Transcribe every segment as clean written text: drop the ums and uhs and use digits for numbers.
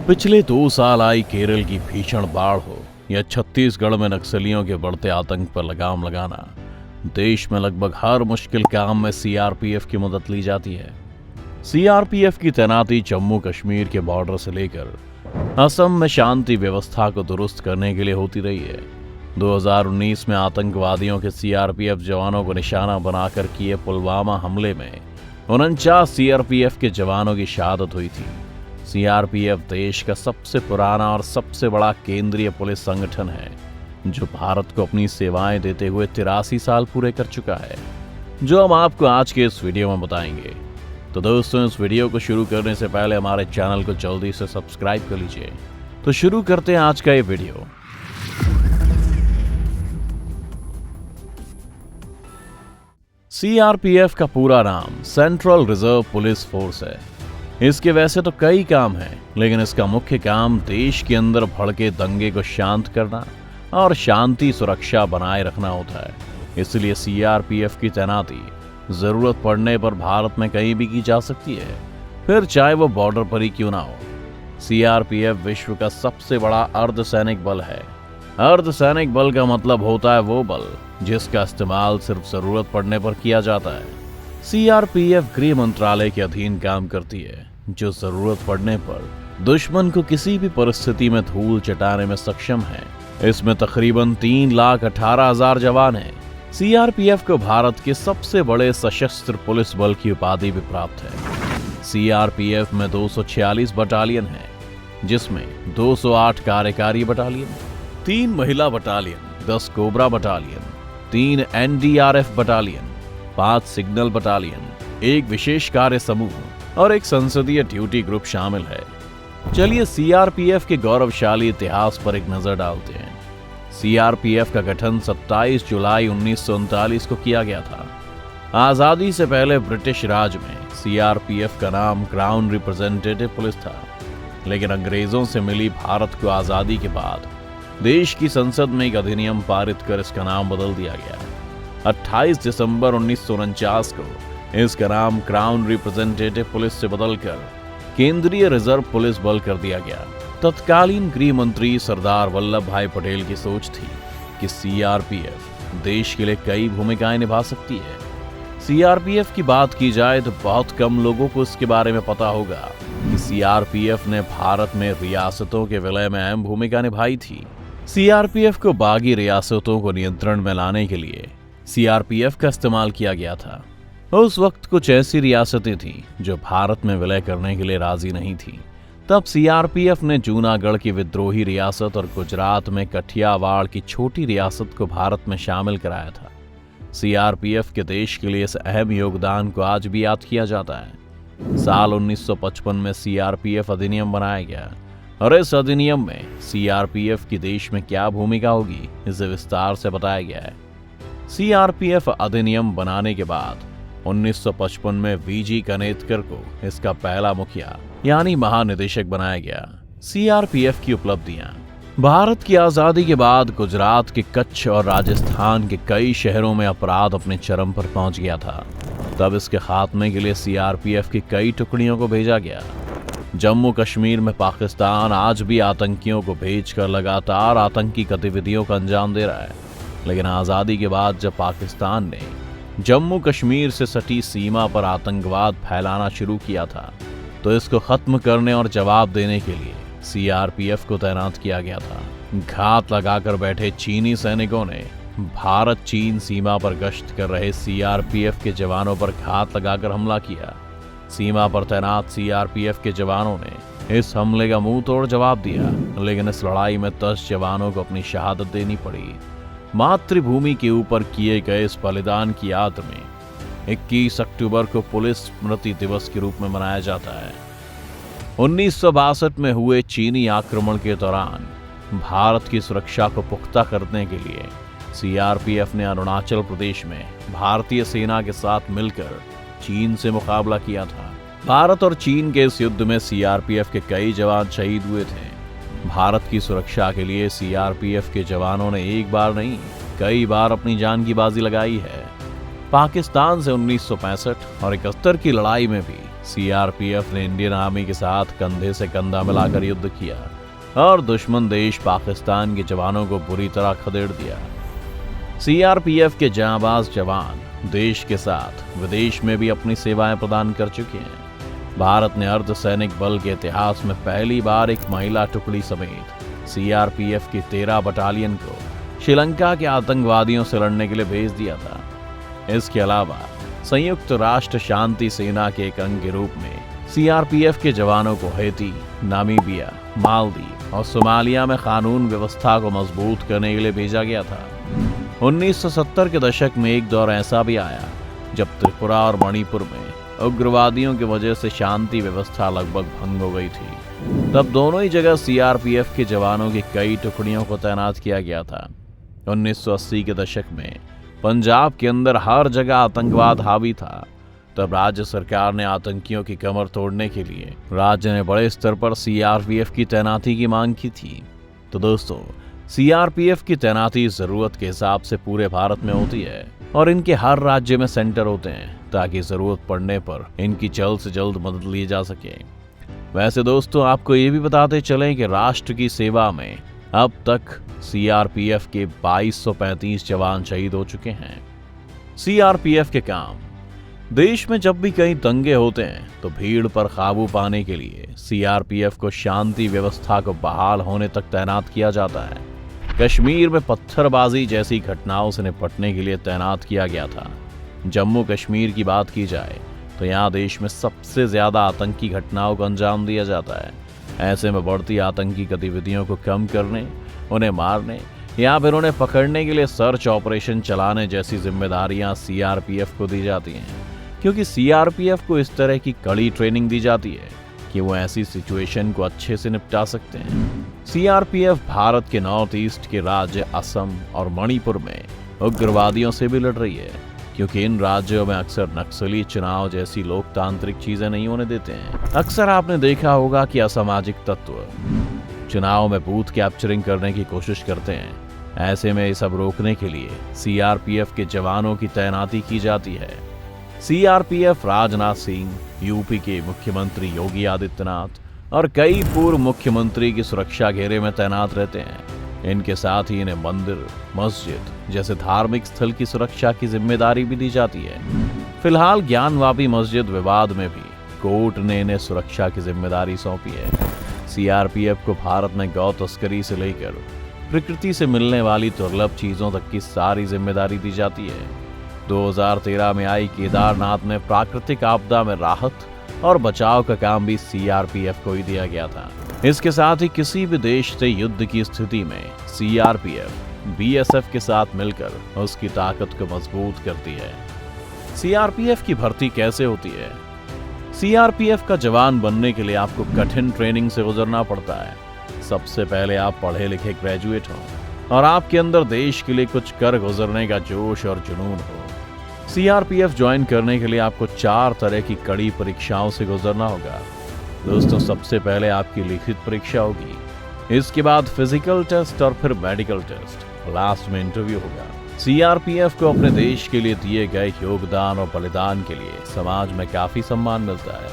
पिछले 2 साल आई केरल की भीषण बाढ़ हो या छत्तीसगढ़ में नक्सलियों के बढ़ते आतंक पर लगाम लगाना, देश में लगभग हर मुश्किल काम में सीआरपीएफ की मदद ली जाती है। सीआरपीएफ की तैनाती जम्मू कश्मीर के बॉर्डर से लेकर असम में शांति व्यवस्था को दुरुस्त करने के लिए होती रही है। 2019 में आतंकवादियों के सीआरपीएफ जवानों को निशाना बनाकर किए पुलवामा हमले में 49 सीआरपीएफ के जवानों की शहादत हुई थी। सीआरपीएफ देश का सबसे पुराना और सबसे बड़ा केंद्रीय पुलिस संगठन है, जो भारत को अपनी सेवाएं देते हुए 83 साल पूरे कर चुका है, जो हम आपको आज के इस वीडियो में बताएंगे। तो दोस्तों, इस वीडियो को शुरू करने से पहले हमारे चैनल को जल्दी से सब्सक्राइब कर लीजिए। तो शुरू करते हैं आज का ये वीडियो। सीआरपीएफ का पूरा नाम सेंट्रल रिजर्व पुलिस फोर्स है। इसके वैसे तो कई काम हैं, लेकिन इसका मुख्य काम देश के अंदर भड़के दंगे को शांत करना और शांति सुरक्षा बनाए रखना होता है। इसलिए सीआरपीएफ की तैनाती जरूरत पड़ने पर भारत में कहीं भी की जा सकती है, फिर चाहे वो बॉर्डर पर ही क्यों ना हो। सीआरपीएफ विश्व का सबसे बड़ा अर्धसैनिक बल है। अर्धसैनिक बल का मतलब होता है वो बल जिसका इस्तेमाल सिर्फ जरूरत पड़ने पर किया जाता है। सीआरपीएफ गृह मंत्रालय के अधीन काम करती है, जो जरूरत पड़ने पर दुश्मन को किसी भी परिस्थिति में धूल चटाने में सक्षम है। इसमें तकरीबन 3,18,000 जवान हैं। सीआरपीएफ को भारत के सबसे बड़े सशस्त्र पुलिस बल की उपाधि भी प्राप्त है। सीआरपीएफ में 246 बटालियन है, जिसमें 208 कार्यकारी बटालियन, 3 महिला battalion, 10 cobra battalion, 3 NDRF battalion, 5 signal battalion, 1 विशेष कार्य समूह और 1 संसदीय ड्यूटी ग्रुप शामिल है। चलिए सीआरपीएफ के गौरवशाली इतिहास पर एक नजर डालते हैं। सीआरपीएफ का गठन 27 जुलाई 1939 को किया गया था। आजादी से पहले ब्रिटिश राज में सीआरपीएफ का नाम क्राउन रिप्रेजेंटेटिव पुलिस था, लेकिन अंग्रेजों से मिली भारत को आजादी के बाद देश की संसद में एक अधिनियम पारित कर इसका नाम बदल दिया गया। 28 दिसंबर 1949 को इसका नाम क्राउन रिप्रेजेंटेटिव पुलिस से बदलकर केंद्रीय रिजर्व पुलिस बल कर दिया गया। तत्कालीन गृह मंत्री सरदार वल्लभ भाई पटेल की सोच थी कि सीआरपीएफ देश के लिए कई भूमिकाएं निभा सकती है। सीआरपीएफ की बात की जाए तो बहुत कम लोगों को इसके बारे में पता होगा कि सीआरपीएफ ने भारत में रियासतों के विलय में अहम भूमिका निभाई थी। सीआरपीएफ को बागी रियासतों को नियंत्रण में लाने के लिए सीआरपीएफ का इस्तेमाल किया गया था। उस वक्त कुछ ऐसी रियासतें थीं जो भारत में विलय करने के लिए राजी नहीं थीं। तब सीआरपीएफ ने जूनागढ़ की विद्रोही रियासत और गुजरात में कठियावाड़ की छोटी रियासत को भारत में शामिल कराया था। सीआरपीएफ के देश के लिए इस अहम योगदान को आज भी याद किया जाता है। साल 1955 में सीआरपीएफ अधिनियम बनाया गया और इस अधिनियम में सीआरपीएफ की देश में क्या भूमिका होगी, इसे विस्तार से बताया गया है। सीआरपीएफ अधिनियम बनाने के बाद 1955 में वीजी कनेतकर को इसका पहला मुखिया यानी महानिदेशक बनाया गया। सीआरपीएफ की उपलब्धियां: भारत की आजादी के बाद गुजरात के कच्छ और राजस्थान के कई शहरों में अपराध अपने चरम पर पहुंच गया था। तब इसके खात्मे के लिए सीआरपीएफ की कई टुकड़ियों को भेजा गया। जम्मू कश्मीर में पाकिस्तान आज भी आतंकियों को भेजकर लगातार आतंकी गतिविधियों का अंजाम दे रहा है, लेकिन आजादी के बाद जब पाकिस्तान ने जम्मू कश्मीर से सटी सीमा पर आतंकवाद फैलाना शुरू किया था, तो इसको खत्म करने और जवाब देने के लिए सीआरपीएफ को तैनात किया गया था। घात लगाकर बैठे चीनी सैनिकों ने भारत चीन सीमा पर गश्त कर रहे सीआरपीएफ के जवानों पर घात लगाकर हमला किया। सीमा पर तैनात सीआरपीएफ के जवानों ने इस हमले का मुंह तोड़ जवाब दिया, लेकिन इस लड़ाई में 10 जवानों को अपनी शहादत देनी पड़ी। मातृभूमि के ऊपर किए गए इस बलिदान की याद में 21 अक्टूबर को पुलिस स्मृति दिवस के रूप में मनाया जाता है। 1962 में हुए चीनी आक्रमण के दौरान भारत की सुरक्षा को पुख्ता करने के लिए सीआरपीएफ ने अरुणाचल प्रदेश में भारतीय सेना के साथ मिलकर चीन से मुकाबला किया था। भारत और चीन के इस युद्ध में सीआरपीएफ के कई जवान शहीद हुए थे। भारत की सुरक्षा के लिए सीआरपीएफ के जवानों ने एक बार नहीं, कई बार अपनी जान की बाजी लगाई है। पाकिस्तान से 1965 और 71 की लड़ाई में भी सीआरपीएफ ने इंडियन आर्मी के साथ कंधे से कंधा मिलाकर युद्ध किया और दुश्मन देश पाकिस्तान के जवानों को बुरी तरह खदेड़ दिया। सीआरपीएफ के जांबाज जवान देश के साथ विदेश में भी अपनी सेवाएं प्रदान कर चुके हैं। भारत ने अर्धसैनिक बल के इतिहास में पहली बार एक महिला टुकड़ी समेत सीआरपीएफ की 13 बटालियन को श्रीलंका के आतंकवादियों से लड़ने के लिए भेज दिया था। इसके अलावा संयुक्त राष्ट्र शांति सेना के एक अंग के रूप में सीआरपीएफ के जवानों को हैती, नामीबिया, मालदीव और सोमालिया में कानून व्यवस्था को मजबूत करने के लिए भेजा गया था। 1970 के दशक में एक दौर ऐसा भी आया जब त्रिपुरा और मणिपुर में उग्रवादियों की वजह से शांति व्यवस्था लगभग भंग हो गई थी। तब दोनों ही जगह सीआरपीएफ के जवानों की कई टुकड़ियों को तैनात किया गया था। 1980 के दशक में पंजाब के अंदर हर जगह आतंकवाद हावी था। तब राज्य सरकार ने आतंकियों की कमर तोड़ने के लिए राज्य ने बड़े स्तर पर सीआरपीएफ की तैनाती की मांग की थी। तो दोस्तों, सीआरपीएफ की तैनाती जरूरत के हिसाब से पूरे भारत में होती है और इनके हर राज्य में सेंटर होते हैं ताकि जरूरत पड़ने पर इनकी जल्द से जल्द मदद ली जा सके। वैसे दोस्तों, आपको ये भी बताते चलें कि राष्ट्र की सेवा में अब तक सीआरपीएफ के 2235 जवान शहीद हो चुके हैं। सीआरपीएफ के काम। देश में जब भी कहीं दंगे होते हैं तो भीड़ पर काबू पाने के लिए सीआरपीएफ को शांति व्यवस्था को बहाल होने तक तैनात किया जाता है। कश्मीर में पत्थरबाजी जैसी घटनाओं से निपटने के लिए तैनात किया गया था। जम्मू कश्मीर की बात की जाए तो यहाँ देश में सबसे ज्यादा आतंकी घटनाओं को अंजाम दिया जाता है। ऐसे में बढ़ती आतंकी गतिविधियों को कम करने, उन्हें मारने या फिर उन्हें पकड़ने के लिए सर्च ऑपरेशन चलाने जैसी जिम्मेदारियां सीआरपीएफ को दी जाती हैं, क्योंकि सीआरपीएफ को इस तरह की कड़ी ट्रेनिंग दी जाती है कि वो ऐसी सिचुएशन को अच्छे से निपटा सकते हैं। सीआरपीएफ भारत के नॉर्थ ईस्ट के राज्य असम और मणिपुर में उग्रवादियों से भी लड़ रही है, क्योंकि इन राज्यों में अक्सर नक्सली चुनाव जैसी लोकतांत्रिक चीजें नहीं होने देते हैं। अक्सर आपने देखा होगा कि असामाजिक तत्व चुनाव में बूथ कैप्चरिंग करने की कोशिश करते हैं। ऐसे में ये सब रोकने के लिए सीआरपीएफ के जवानों की तैनाती की जाती है। सीआरपीएफ राजनाथ सिंह, यूपी के मुख्यमंत्री योगी आदित्यनाथ और कई पूर्व मुख्यमंत्री की सुरक्षा घेरे में तैनात रहते हैं। इनके साथ ही इन्हें मंदिर, मस्जिद जैसे धार्मिक स्थल की सुरक्षा की जिम्मेदारी भी दी जाती है। फिलहाल ज्ञानवापी मस्जिद विवाद में भी कोर्ट ने इन्हें सुरक्षा की जिम्मेदारी सौंपी है। सीआरपीएफ को भारत में गौ तस्करी से लेकर प्रकृति से मिलने वाली दुर्लभ चीजों तक की सारी जिम्मेदारी दी जाती है। 2013 में आई केदारनाथ में प्राकृतिक आपदा में राहत और बचाव का काम भी सीआरपीएफ को ही दिया गया था। इसके साथ ही किसी भी देश से युद्ध की स्थिति में सीआरपीएफ बीएसएफ के साथ मिलकर उसकी ताकत को मजबूत करती है। सीआरपीएफ की भर्ती कैसे होती है? सीआरपीएफ का जवान बनने के लिए आपको कठिन ट्रेनिंग से गुजरना पड़ता है। सबसे पहले आप पढ़े लिखे ग्रेजुएट हो और आपके अंदर देश के लिए कुछ कर गुजरने का जोश और जुनून हो। सीआरपीएफ ज्वाइन करने के लिए आपको 4 तरह की कड़ी परीक्षाओं से गुजरना होगा। दोस्तों, सबसे पहले आपकी लिखित परीक्षा होगी, इसके बाद फिजिकल टेस्ट और फिर मेडिकल टेस्ट, लास्ट में इंटरव्यू होगा। सीआरपीएफ को अपने देश के लिए दिए गए योगदान और बलिदान के लिए समाज में काफी सम्मान मिलता है।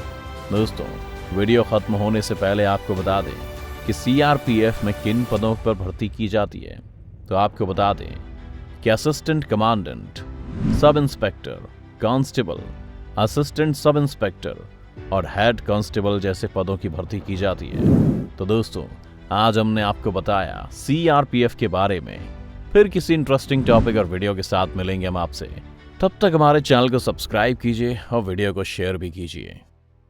दोस्तों, वीडियो खत्म होने से पहले आपको बता दें कि सीआरपीएफ में किन पदों पर भर्ती की जाती है। तो आपको बता दें कि assistant commandant, sub inspector, constable, assistant sub inspector और हेड कांस्टेबल जैसे पदों की भर्ती की जाती है। तो दोस्तों, आज हमने आपको बताया सीआरपीएफ के बारे में। फिर किसी इंटरेस्टिंग टॉपिक और वीडियो के साथ मिलेंगे हम आपसे। तब तक हमारे चैनल को सब्सक्राइब कीजिए और वीडियो को शेयर भी कीजिए।